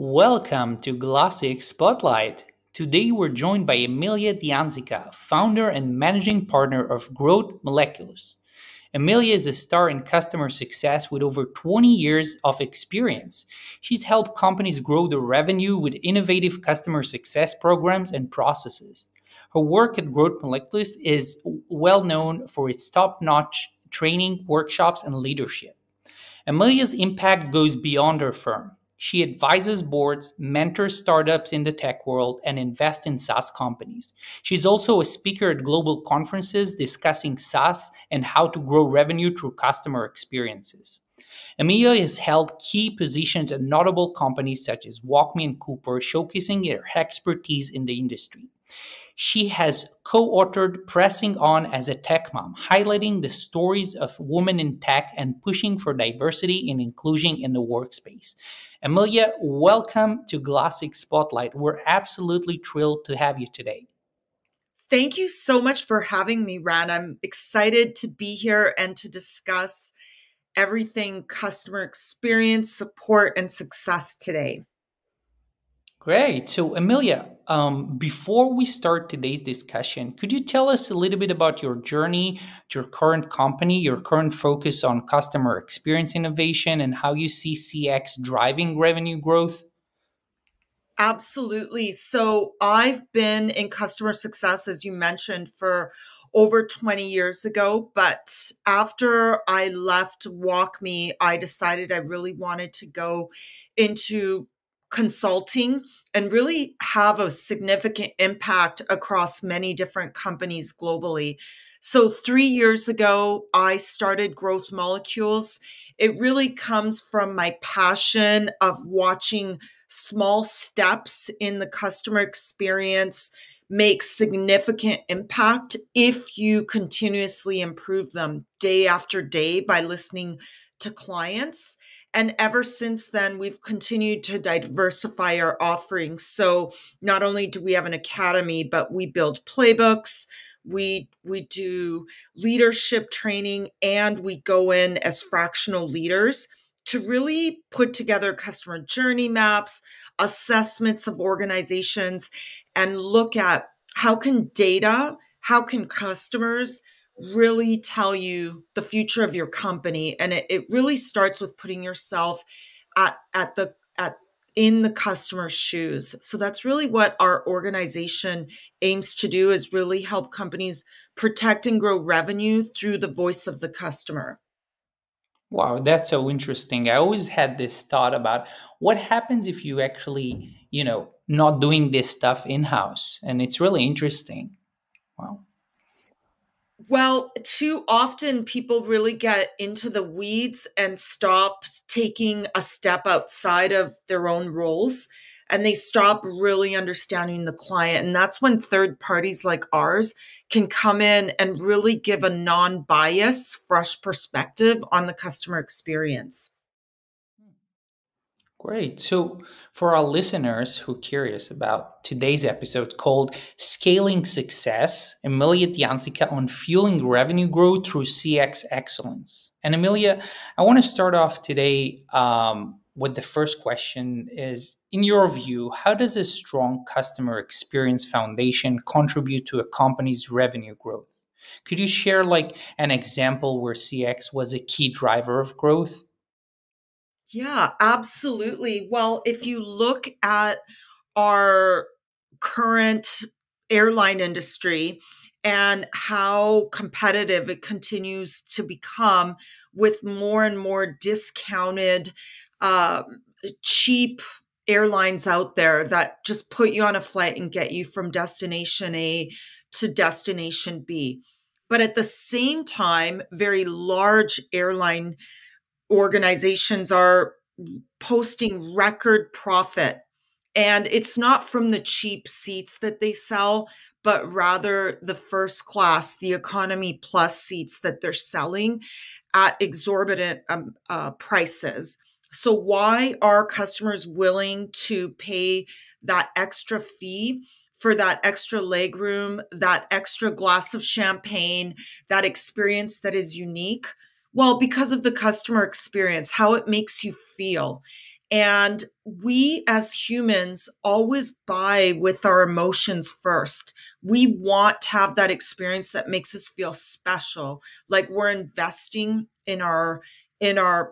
Welcome to Glassix Spotlight. Today we're joined by Emilia D'Anzica, founder and managing partner of Growth Molecules. Emilia is a star in customer success with over 20 years of experience. She's helped companies grow their revenue with innovative customer success programs and processes. Her work at Growth Molecules is well known for its top-notch training, workshops, and leadership. Amelia's impact goes beyond her firm. She advises boards, mentors startups in the tech world, and invests in SaaS companies. She's also a speaker at global conferences discussing SaaS and how to grow revenue through customer experiences. Emilia has held key positions at notable companies such as WalkMe and Cooper, showcasing her expertise in the industry. She has co authored Pressing On as a Tech Mom, highlighting the stories of women in tech and pushing for diversity and inclusion in the workspace. Emilia, welcome to Glassix Spotlight. We're absolutely thrilled to have you today. Thank you so much for having me, Ran. I'm excited to be here and to discuss everything customer experience, support, and success today. Great. So, Emilia, before we start today's discussion, could you tell us a little bit about your journey, your current company, your current focus on customer experience innovation, and how you see CX driving revenue growth? Absolutely. So I've been in customer success, as you mentioned, for over 20 years ago. But after I left WalkMe, I decided I really wanted to go into consulting and really have a significant impact across many different companies globally. So 3 years ago, I started Growth Molecules. It really comes from my passion of watching small steps in the customer experience make significant impact if you continuously improve them day after day by listening to clients. And ever since then, we've continued to diversify our offerings. So not only do we have an academy, but we build playbooks, we do leadership training, and we go in as fractional leaders to really put together customer journey maps, assessments of organizations, and look at how can data, how can customers really tell you the future of your company. And it really starts with putting yourself at in the customer's shoes. So that's really what our organization aims to do, is really help companies protect and grow revenue through the voice of the customer. Wow, that's so interesting. I always had this thought about what happens if you actually, not doing this stuff in-house. And it's really interesting. Wow. Well, too often people really get into the weeds and stop taking a step outside of their own roles, and they stop really understanding the client. And that's when third parties like ours can come in and really give a non-biased, fresh perspective on the customer experience. Great. So, for our listeners who are curious about today's episode called Scaling Success, Emilia D'Anzica on fueling revenue growth through CX excellence. And Emilia, I want to start off today with the first question is, in your view, how does a strong customer experience foundation contribute to a company's revenue growth? Could you share like an example where CX was a key driver of growth? Yeah, absolutely. Well, if you look at our current airline industry and how competitive it continues to become with more and more discounted, uh, cheap airlines out there that just put you on a flight and get you from destination A to destination B. But at the same time, very large airline organizations are posting record profit. And it's not from the cheap seats that they sell, but rather the first class, the economy plus seats that they're selling at exorbitant prices. So, why are customers willing to pay that extra fee for that extra legroom, that extra glass of champagne, that experience that is unique? Well, because of the customer experience, how it makes you feel. And we as humans always buy with our emotions first. We want to have that experience that makes us feel special, like we're investing in our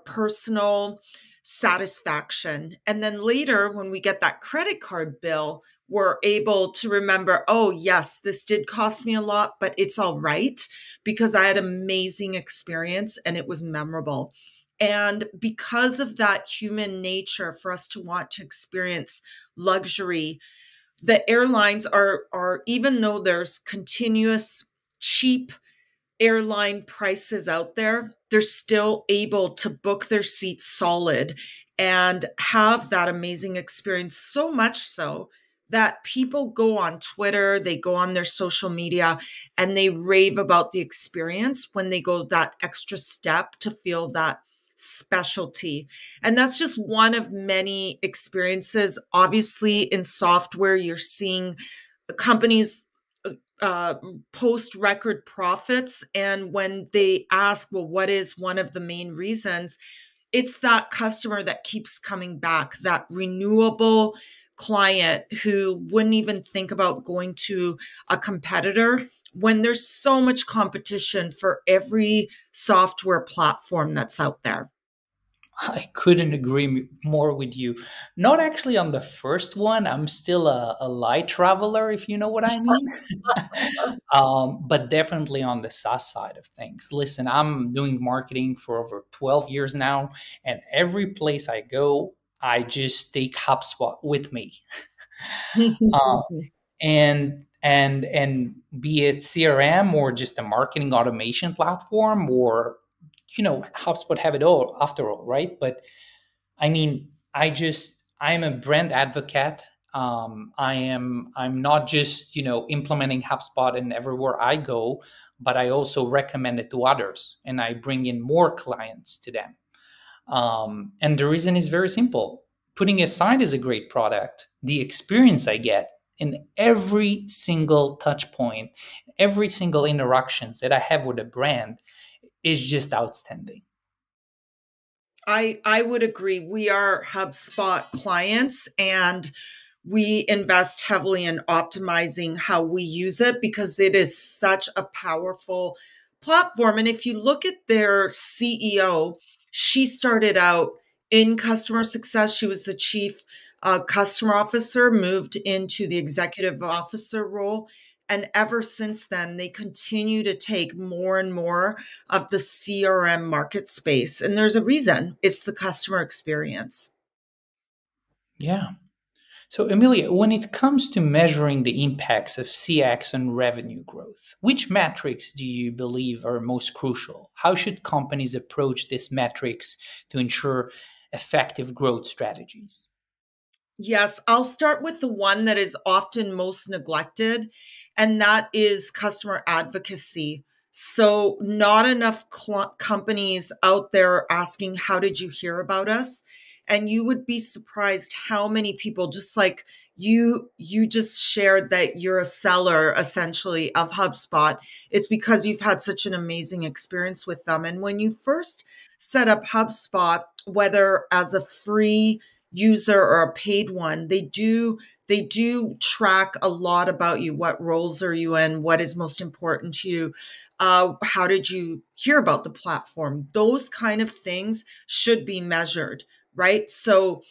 personal satisfaction. And then later when we get that credit card bill, we're able to remember, oh yes, this did cost me a lot, but it's all right because I had an amazing experience and it was memorable. And because of that human nature for us to want to experience luxury, the airlines are even though there's continuous cheap airline prices out there, they're still able to book their seats solid and have that amazing experience. So much so that people go on Twitter, they go on their social media, and they rave about the experience when they go that extra step to feel that specialty. And that's just one of many experiences. Obviously, in software, you're seeing companies uh, post record profits. And when they ask, well, what is one of the main reasons? It's that customer that keeps coming back, that renewable client who wouldn't even think about going to a competitor when there's so much competition for every software platform that's out there. I couldn't agree more with you. Not actually on the first one. I'm still a light traveler, if you know what I mean. But definitely on the SaaS side of things. Listen, I'm doing marketing for over 12 years now, and every place I go, I just take HubSpot with me. Uh, and be it CRM or just a marketing automation platform, or HubSpot have it all after all, right? But I mean, I'm a brand advocate. I'm not just implementing HubSpot and everywhere I go, but I also recommend it to others, and I bring in more clients to them. And the reason is very simple. Putting aside is a great product, the experience I get in every single touch point, every single interactions that I have with a brand is just outstanding. I would agree. We are HubSpot clients and we invest heavily in optimizing how we use it because it is such a powerful platform. And if you look at their CEO, she started out in customer success. She was the chief customer officer, moved into the executive officer role. And ever since then, they continue to take more and more of the CRM market space. And there's a reason it's the customer experience. Yeah. So, Emilia, when it comes to measuring the impacts of CX on revenue growth, which metrics do you believe are most crucial? How should companies approach these metrics to ensure effective growth strategies? Yes, I'll start with the one that is often most neglected, and that is customer advocacy. So, not enough companies out there are asking, how did you hear about us? And you would be surprised how many people, just like you just shared that you're a seller essentially of HubSpot. It's because you've had such an amazing experience with them. And when you first set up HubSpot, whether as a free user or a paid one, they do track a lot about you. What roles are you in? What is most important to you? How did you hear about the platform? Those kind of things should be measured, right? So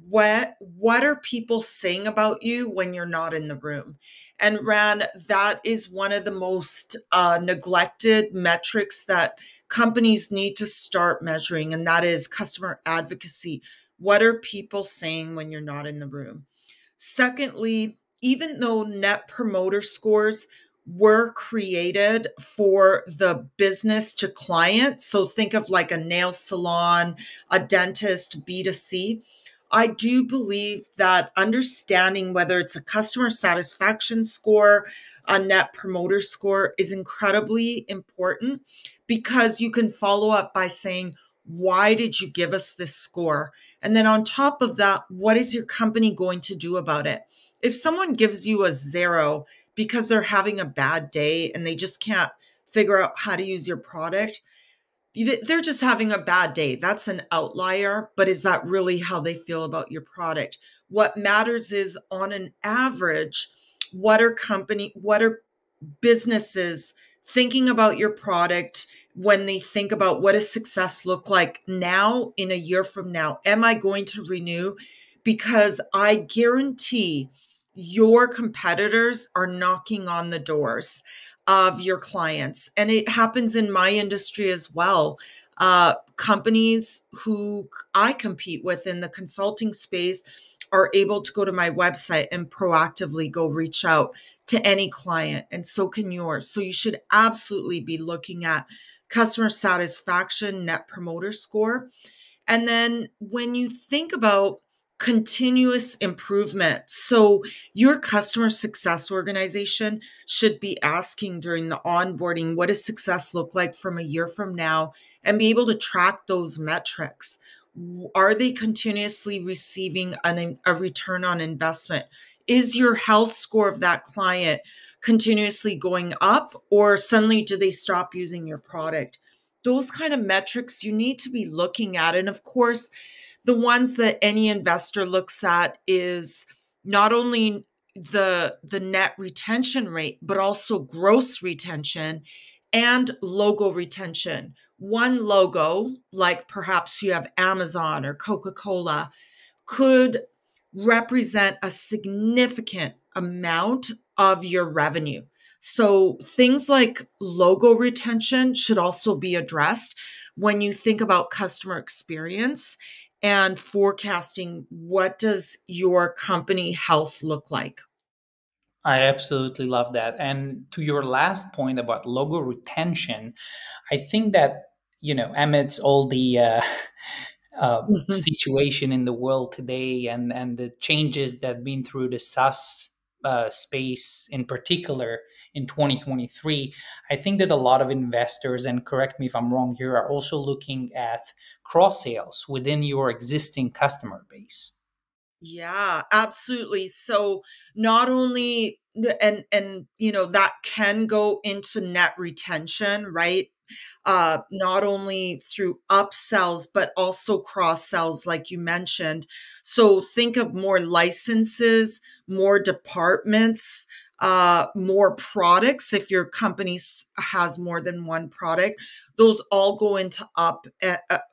what are people saying about you when you're not in the room? And Ran, that is one of the most neglected metrics that companies need to start measuring, and that is customer advocacy. What are people saying when you're not in the room? Secondly, even though net promoter scores were created for the business to client, so think of like a nail salon, a dentist, B2C, I do believe that understanding whether it's a customer satisfaction score, a net promoter score is incredibly important because you can follow up by saying, why did you give us this score? And then on top of that, what is your company going to do about it? If someone gives you a 0 because they're having a bad day and they just can't figure out how to use your product, they're just having a bad day. That's an outlier, but is that really how they feel about your product? What matters is, on an average, what are businesses thinking about your product when they think about what does success look like now in a year from now? Am I going to renew? Because I guarantee your competitors are knocking on the doors of your clients. And it happens in my industry as well. Companies who I compete with in the consulting space are able to go to my website and proactively go reach out to any client, and so can yours. So you should absolutely be looking at customer satisfaction, net promoter score. And then when you think about continuous improvement, so your customer success organization should be asking during the onboarding, what does success look like from a year from now? And be able to track those metrics. Are they continuously receiving a return on investment? Is your health score of that client continuously going up, or suddenly do they stop using your product? Those kind of metrics you need to be looking at. And of course, the ones that any investor looks at is not only the net retention rate, but also gross retention and logo retention. One logo, like perhaps you have Amazon or Coca-Cola, could represent a significant amount of your revenue. So things like logo retention should also be addressed when you think about customer experience and forecasting what does your company health look like. I absolutely love that. And to your last point about logo retention, I think that, amidst all the situation in the world today, and the changes that been through the SaaS space in particular in 2023, I think that a lot of investors, and correct me if I'm wrong here, are also looking at cross sales within your existing customer base. Yeah, absolutely. So not only, and that can go into net retention, right? Not only through upsells, but also cross sells, like you mentioned. So think of more licenses, more departments, more products. If your company has more than one product, those all go into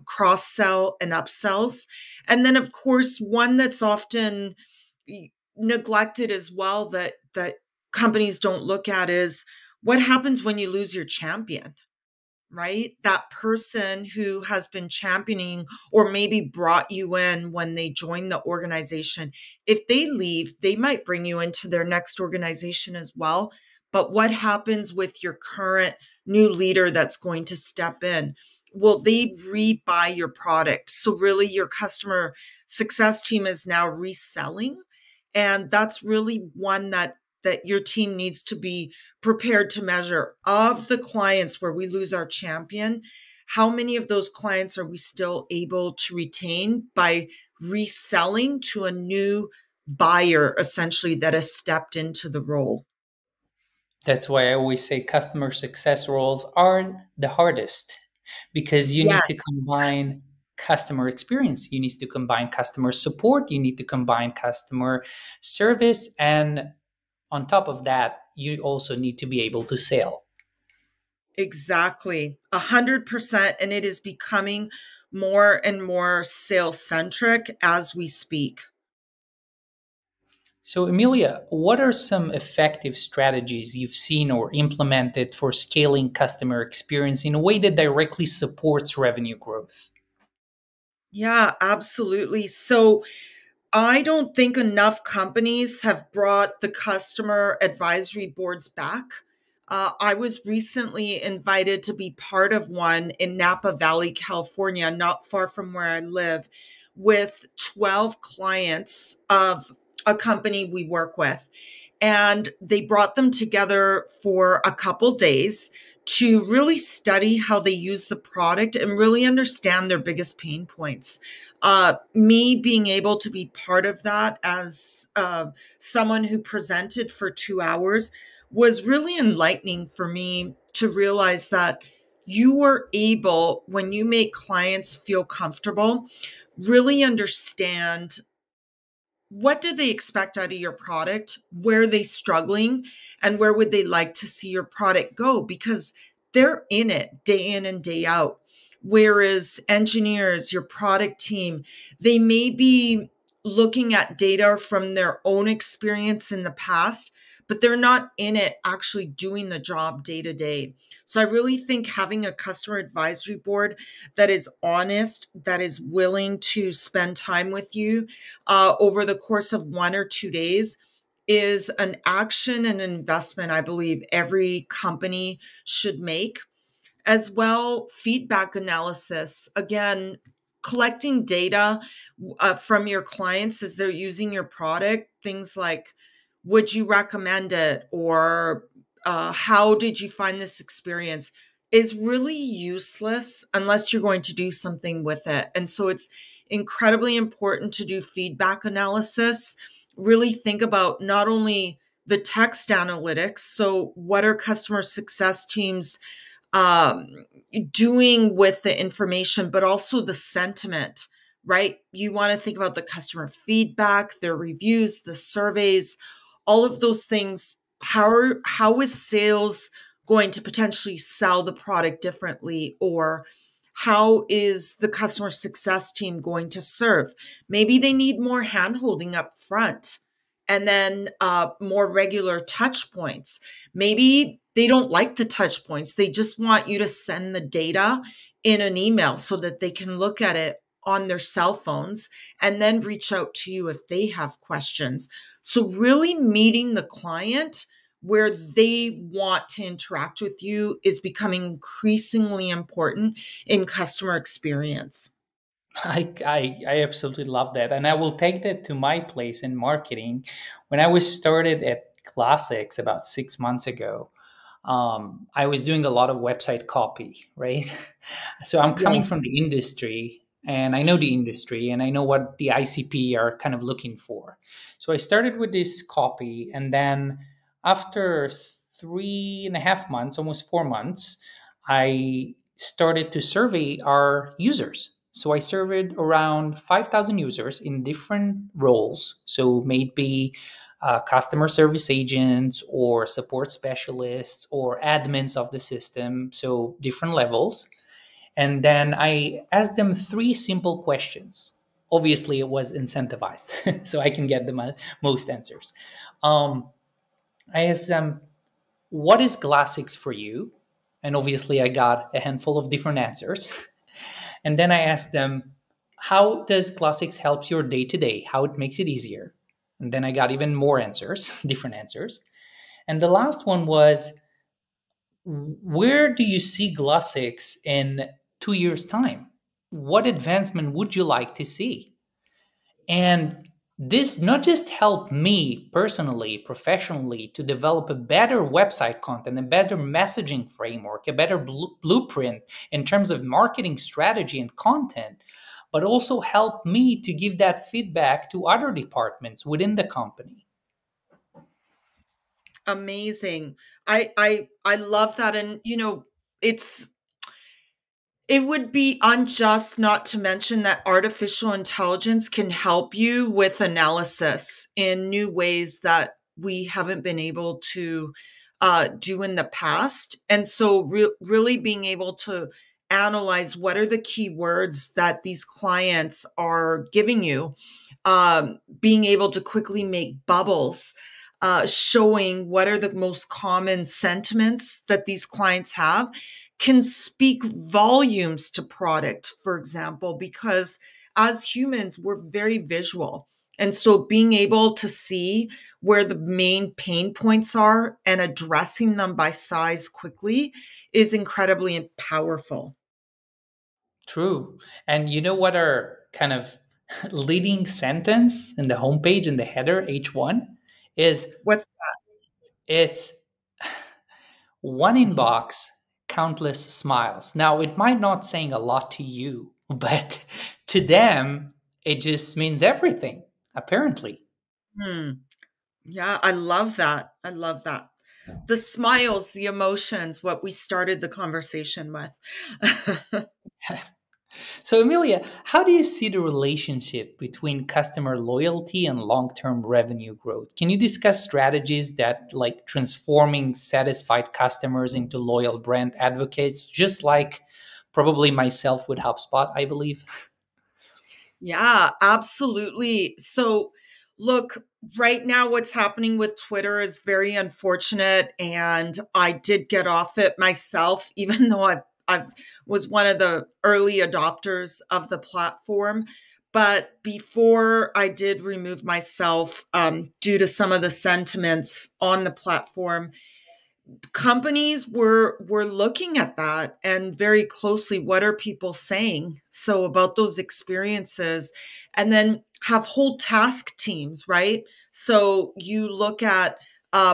cross sell and upsells. And then, of course, one that's often neglected as well, that companies don't look at, is what happens when you lose your champion, right? That person who has been championing or maybe brought you in when they joined the organization. If they leave, they might bring you into their next organization as well. But what happens with your current new leader that's going to step in? Will they rebuy your product? So really your customer success team is now reselling. And that's really one that your team needs to be prepared to measure. Of the clients where we lose our champion, how many of those clients are we still able to retain by reselling to a new buyer, essentially, that has stepped into the role? That's why I always say customer success roles are the hardest, because you need to Yes, combine customer experience, you need to combine customer support, you need to combine customer service, and on top of that, you also need to be able to sell. exactly. 100%. And it is becoming more and more sales centric as we speak. So, Emilia, what are some effective strategies you've seen or implemented for scaling customer experience in a way that directly supports revenue growth? Yeah, absolutely. So I don't think enough companies have brought the customer advisory boards back. I was recently invited to be part of one in Napa Valley, California, not far from where I live, with 12 clients of a company we work with. And they brought them together for a couple days to really study how they use the product and really understand their biggest pain points. Me being able to be part of that as someone who presented for 2 hours was really enlightening for me to realize that you are able, when you make clients feel comfortable, really understand what do they expect out of your product, where are they struggling, and where would they like to see your product go, because they're in it day in and day out. Whereas engineers, your product team, they may be looking at data from their own experience in the past, but they're not in it actually doing the job day to day. So I really think having a customer advisory board that is honest, that is willing to spend time with you over the course of 1 or 2 days is an action and an investment I believe every company should make. As well, feedback analysis. Again, collecting data from your clients as they're using your product, things like, would you recommend it? Or how did you find this experience? Is really useless unless you're going to do something with it. And so it's incredibly important to do feedback analysis, really think about not only the text analytics, so what are customer success teams um, doing with the information, but also the sentiment, right? You want to think about the customer feedback, their reviews, the surveys, all of those things. How is sales going to potentially sell the product differently, or how is the customer success team going to serve? Maybe they need more hand holding up front, and then more regular touch points. Maybe they don't like the touch points. They just want you to send the data in an email so that they can look at it on their cell phones and then reach out to you if they have questions. So, really meeting the client where they want to interact with you is becoming increasingly important in customer experience. I absolutely love that. And I will take that to my place in marketing. When I was started at Glassix about 6 months ago, I was doing a lot of website copy, right? So I'm coming Yes. from the industry and I know the industry and I know what the ICP are kind of looking for. So I started with this copy, and then after 3.5 months, almost 4 months, I started to survey our users. So I surveyed around 5,000 users in different roles. So maybe customer service agents or support specialists or admins of the system, so different levels. And then I asked them three simple questions. Obviously, it was incentivized, so I can get the most answers. Um, I asked them, what is Glassix for you? And obviously, I got a handful of different answers. And then I asked them, how does Glassix help your day to day? How it makes it easier? And then I got even more answers, different answers. And the last one was, where do you see Glassix in 2 years' time? What advancement would you like to see? And this not just helped me personally, professionally, to develop a better website content, a better messaging framework, a better blueprint in terms of marketing strategy and content, but also helped me to give that feedback to other departments within the company. Amazing. I love that. And it's it would be unjust not to mention that artificial intelligence can help you with analysis in new ways that we haven't been able to do in the past. And so, really being able to analyze what are the key words that these clients are giving you, being able to quickly make bubbles. Showing what are the most common sentiments that these clients have can speak volumes to product, for example, because as humans, we're very visual. And so being able to see where the main pain points are and addressing them by size quickly is incredibly powerful. True. And you know what our kind of leading sentence in the homepage in the header H1 is? What's It's one that? inbox, countless smiles. Now, it might not saying a lot to you, but to them, it just means everything, apparently. Hmm. Yeah, I love that. I love that. The smiles, the emotions, what we started the conversation with. So, Amelia, how do you see the relationship between customer loyalty and long-term revenue growth? Can you discuss strategies that like transforming satisfied customers into loyal brand advocates, just like probably myself with HubSpot, I believe? Yeah, absolutely. So, look, right now, what's happening with Twitter is very unfortunate, and I did get off it myself, even though I've was one of the early adopters of the platform. But before I did remove myself due to some of the sentiments on the platform, companies were looking at that and very closely, what are people saying so about those experiences, and then have whole task teams, right? So you look at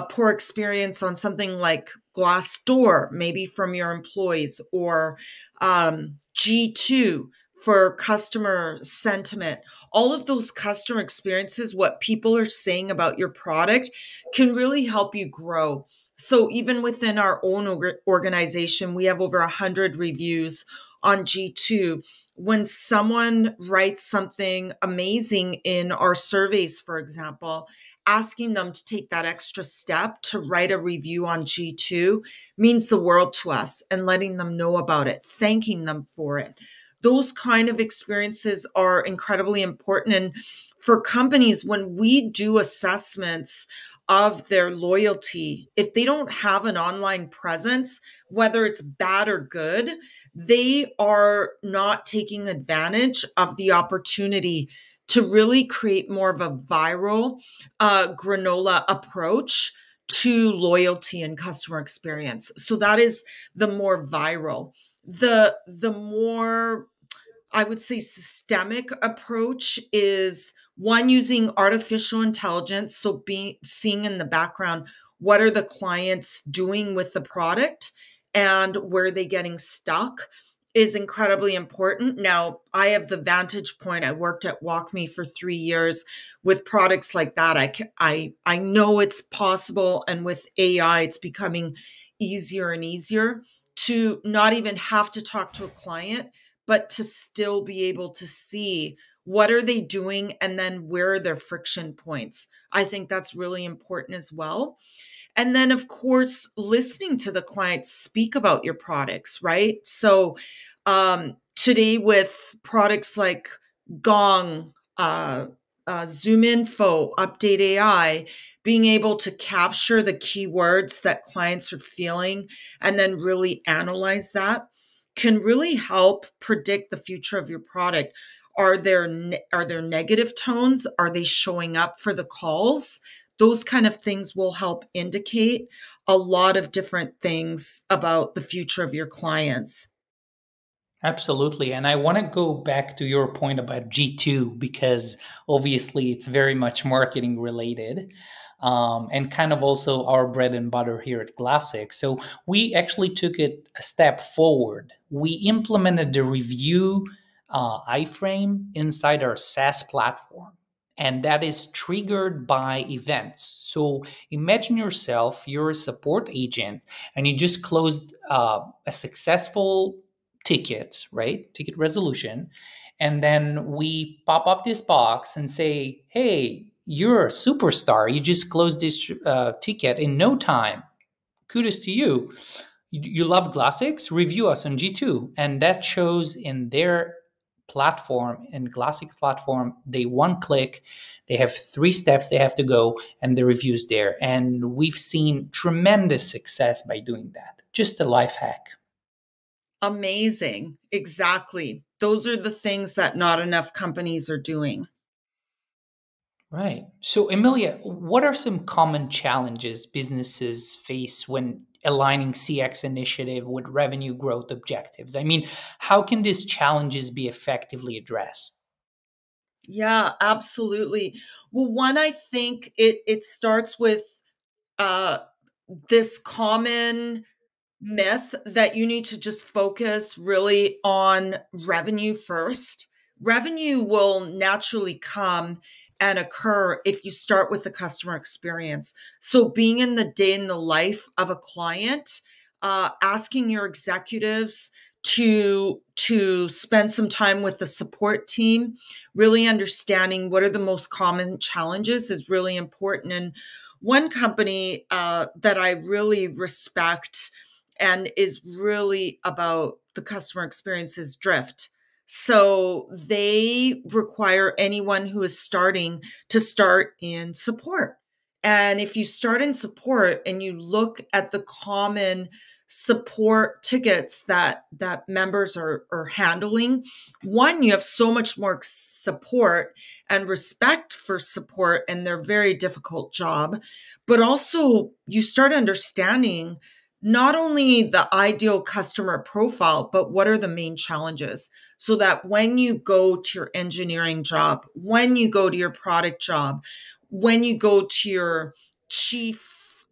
poor experience on something like Glassdoor, maybe from your employees, or G2 for customer sentiment. All of those customer experiences, what people are saying about your product, can really help you grow. So even within our own organization, we have over 100 reviews on G2. When someone writes something amazing in our surveys, for example, asking them to take that extra step to write a review on G2 means the world to us, and letting them know about it, thanking them for it. Those kind of experiences are incredibly important. And for companies, when we do assessments of their loyalty, if they don't have an online presence, whether it's bad or good, they are not taking advantage of the opportunity to really create more of a viral granola approach to loyalty and customer experience. So that is the more viral. The more, I would say, systemic approach is one, using artificial intelligence. So being seeing in the background, what are the clients doing with the product and where are they getting stuck, is incredibly important. Now, I have the vantage point. I worked at WalkMe for 3 years with products like that. I know it's possible, and with AI, it's becoming easier and easier to not even have to talk to a client, but to still be able to see what are they doing and then where are their friction points. I think that's really important as well. And then, of course, listening to the clients speak about your products, right? So today, with products like Gong, Zoom Info, Update AI, being able to capture the keywords that clients are feeling and then really analyze that can really help predict the future of your product. Are there negative tones? Are they showing up for the calls? Those kind of things will help indicate a lot of different things about the future of your clients. Absolutely. And I want to go back to your point about G2 because obviously it's very much marketing related, and kind of also our bread and butter here at Glassix. So we actually took it a step forward. We implemented the review iframe inside our SaaS platform. And that is triggered by events. So imagine yourself, you're a support agent, and you just closed a successful ticket, right? Ticket resolution. And then we pop up this box and say, hey, you're a superstar. You just closed this ticket in no time. Kudos to you. You love Glassix? Review us on G2. And that shows in their platform, in Glassix platform, they one click, they have 3 steps they have to go, and the review's there. And we've seen tremendous success by doing that. Just a life hack. Amazing. Exactly. Those are the things that not enough companies are doing. Right. So, Emilia, what are some common challenges businesses face when aligning CX initiative with revenue growth objectives? I mean, how can these challenges be effectively addressed? Yeah, absolutely. Well, one, I think it starts with uh, this common myth that you need to just focus really on revenue first. Revenue will naturally come and occur if you start with the customer experience. So being in the life of a client, asking your executives to spend some time with the support team, really understanding what are the most common challenges is really important. And one company that I really respect and is really about the customer experience is Drift. So they require anyone who is starting to start in support. And if you start in support and you look at the common support tickets that members are handling, one, you have so much more support and respect for support and their very difficult job, but also you start understanding not only the ideal customer profile, but what are the main challenges, so that when you go to your engineering job, when you go to your product job, when you go to your chief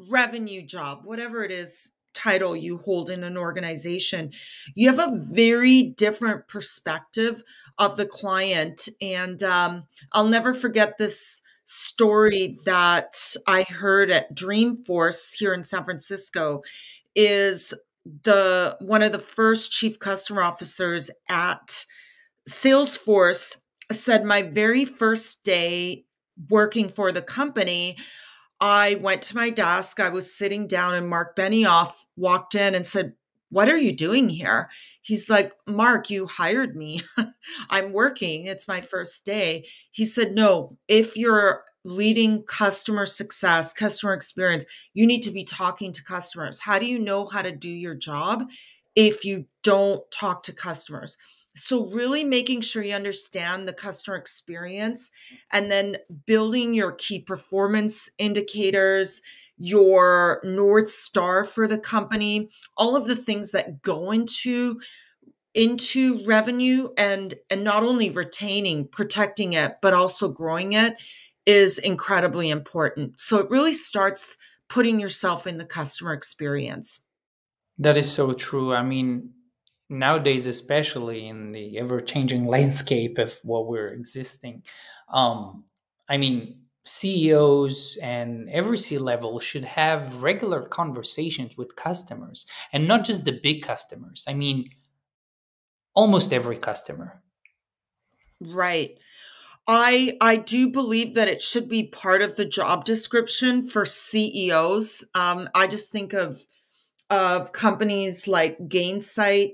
revenue job, whatever it is title you hold in an organization, you have a very different perspective of the client. And I'll never forget this story that I heard at Dreamforce here in San Francisco. Is the one of the first chief customer officers at Salesforce said, my very first day working for the company, I went to my desk, I was sitting down, and Mark Benioff walked in and said, what are you doing here? He's like, Mark, you hired me. I'm working. It's my first day. He said, no, if you're leading customer success, customer experience, you need to be talking to customers. How do you know how to do your job if you don't talk to customers? So really making sure you understand the customer experience and then building your key performance indicators, your North Star for the company, all of the things that go into revenue and not only retaining, protecting it, but also growing it is incredibly important. So it really starts putting yourself in the customer experience. That is so true. I mean, nowadays, especially in the ever-changing landscape of what we're existing, um, I mean, CEOs and every C level should have regular conversations with customers, and not just the big customers. I mean, almost every customer. Right. I do believe that it should be part of the job description for CEOs. I just think of companies like Gainsight,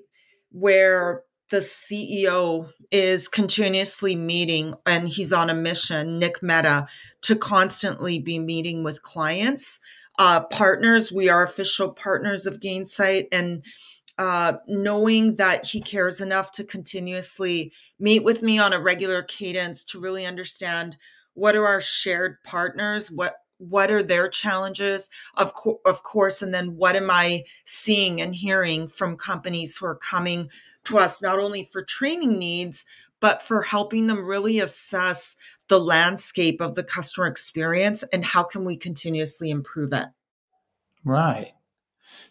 where the CEO is continuously meeting and he's on a mission, Nick Mehta, to constantly be meeting with clients, partners. We are official partners of Gainsight, and knowing that he cares enough to continuously meet with me on a regular cadence to really understand what are our shared partners, what are their challenges, of course, and then what am I seeing and hearing from companies who are coming to us, not only for training needs, but for helping them really assess the landscape of the customer experience and how can we continuously improve it. Right.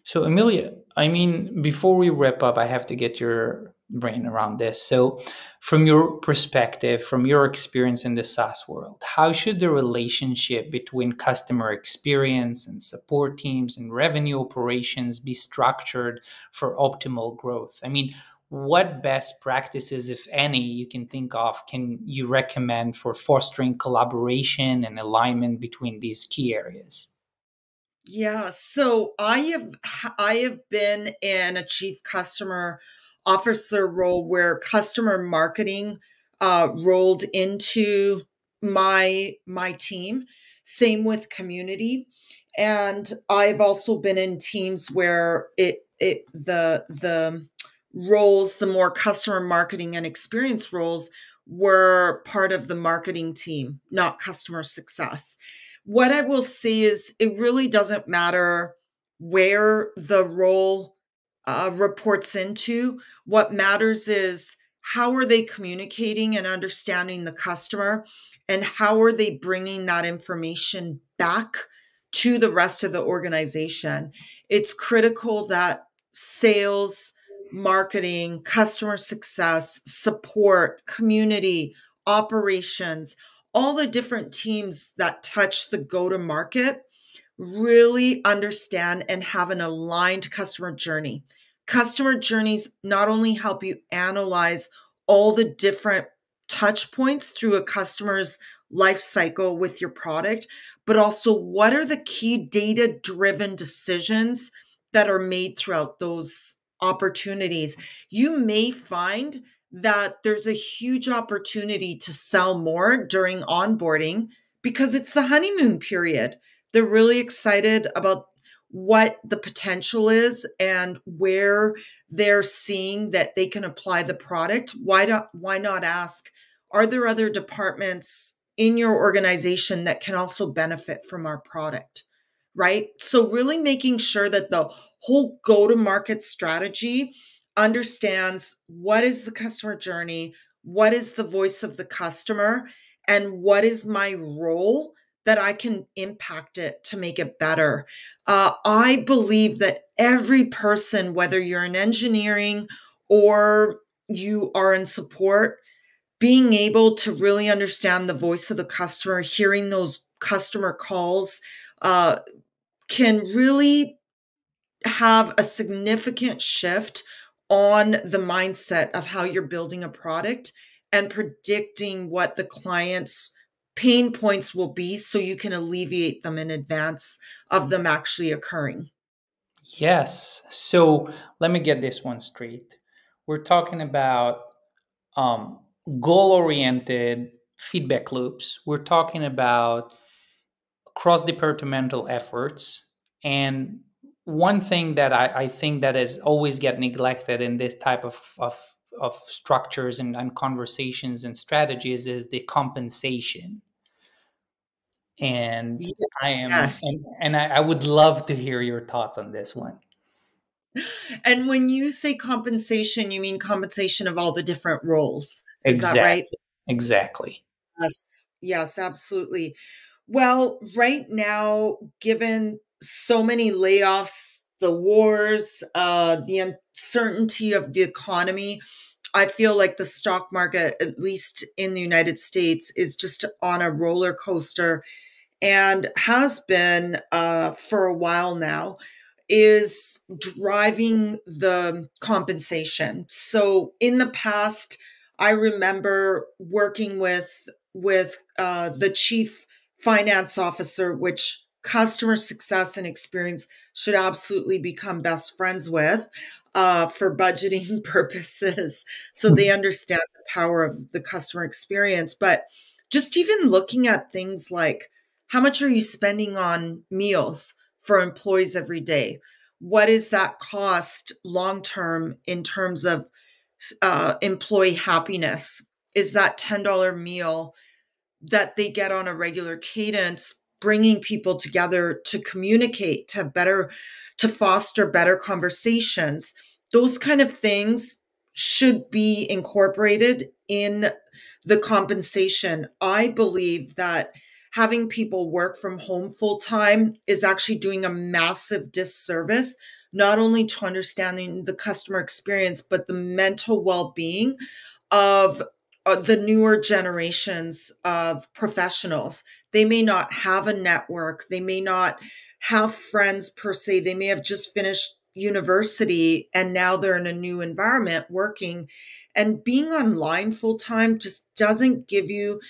So, Amelia, I mean, before we wrap up, I have to get your brain around this. So, from your perspective, from your experience in the SaaS world, how should the relationship between customer experience and support teams and revenue operations be structured for optimal growth? I mean, what best practices, if any, you can think of, can you recommend for fostering collaboration and alignment between these key areas? Yeah, so I have been in a chief customer officer role where customer marketing rolled into my team. Same with community, and I've also been in teams where the roles, the more customer marketing and experience roles, were part of the marketing team, not customer success. What I will say is it really doesn't matter where the role reports into. What matters is how are they communicating and understanding the customer, and how are they bringing that information back to the rest of the organization. It's critical that sales, marketing, customer success, support, community, operations, all the different teams that touch the go-to-market really understand and have an aligned customer journey. Customer journeys not only help you analyze all the different touch points through a customer's life cycle with your product, but also what are the key data-driven decisions that are made throughout those opportunities. You may find that there's a huge opportunity to sell more during onboarding because it's the honeymoon period. They're really excited about what the potential is and where they're seeing that they can apply the product. Why not ask, are there other departments in your organization that can also benefit from our product? Right? So really making sure that the whole go-to-market strategy understands what is the customer journey, what is the voice of the customer, and what is my role that I can impact it to make it better. I believe that every person, whether you're in engineering or you are in support, being able to really understand the voice of the customer, hearing those customer calls, can really have a significant shift on the mindset of how you're building a product and predicting what the client's pain points will be so you can alleviate them in advance of them actually occurring. Yes. So let me get this one straight. We're talking about goal oriented feedback loops. We're talking about cross departmental efforts. And one thing that I think that is always get neglected in this type of structures and conversations and strategies is the compensation. And I am Yes. and I would love to hear your thoughts on this one. And when you say compensation, you mean compensation of all the different roles. Is that right? Exactly. Exactly. Yes. Yes, absolutely. Well, right now, given so many layoffs, the wars, the uncertainty of the economy, I feel like the stock market, at least in the United States, is just on a roller coaster and has been for a while now, is driving the compensation. So in the past, I remember working with the chief finance officer, which customer success and experience should absolutely become best friends with for budgeting purposes, so they understand the power of the customer experience. But just even looking at things like how much are you spending on meals for employees every day? What is that cost long term in terms of employee happiness? Is that $10 meal that they get on a regular cadence bringing people together to communicate, to foster better conversations? Those kind of things should be incorporated in the compensation. I believe that having people work from home full time is actually doing a massive disservice, not only to understanding the customer experience, but the mental well-being of the newer generations of professionals. They may not have a network. They may not have friends per se. They may have just finished university and now they're in a new environment working. And being online full time just doesn't give you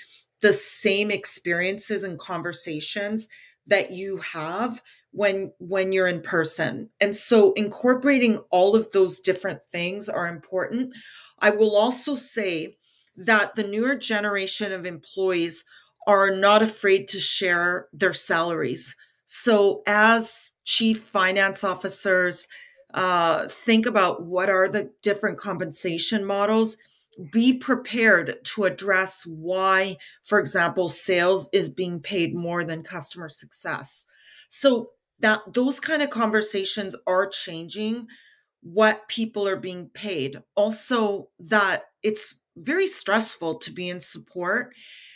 the same experiences and conversations that you have when you're in person. And so incorporating all of those different things are important. I will also say that the newer generation of employees are not afraid to share their salaries. So as chief finance officers, think about what are the different compensation models. Be prepared to address why, for example, sales is being paid more than customer success. So that those kind of conversations are changing what people are being paid. Also, that it's very stressful to be in support.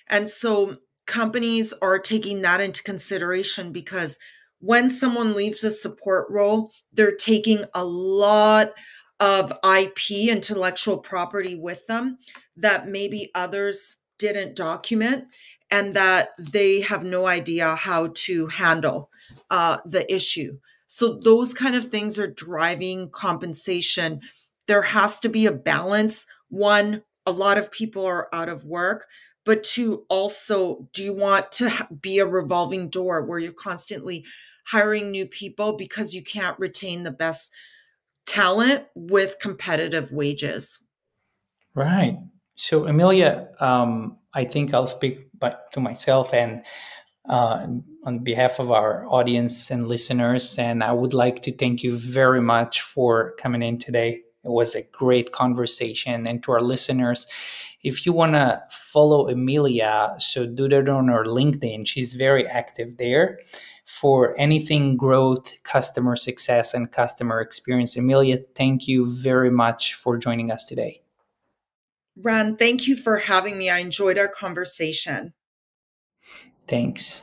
And so companies are taking that into consideration because when someone leaves a support role, they're taking a lot of IP, intellectual property, with them that maybe others didn't document. and that they have no idea how to handle the issue. So those kind of things are driving compensation. There has to be a balance. One, a lot of people are out of work, but two, also, do you want to be a revolving door where you're constantly hiring new people because you can't retain the best talent with competitive wages? Right. So, Emilia, I think I'll speak to myself and on behalf of our audience and listeners. And I would like to thank you very much for coming in today. It was a great conversation. And to our listeners, if you want to follow Emilia, so do that on her LinkedIn. She's very active there for anything growth, customer success, and customer experience. Emilia, thank you very much for joining us today. Ran, thank you for having me. I enjoyed our conversation. Thanks.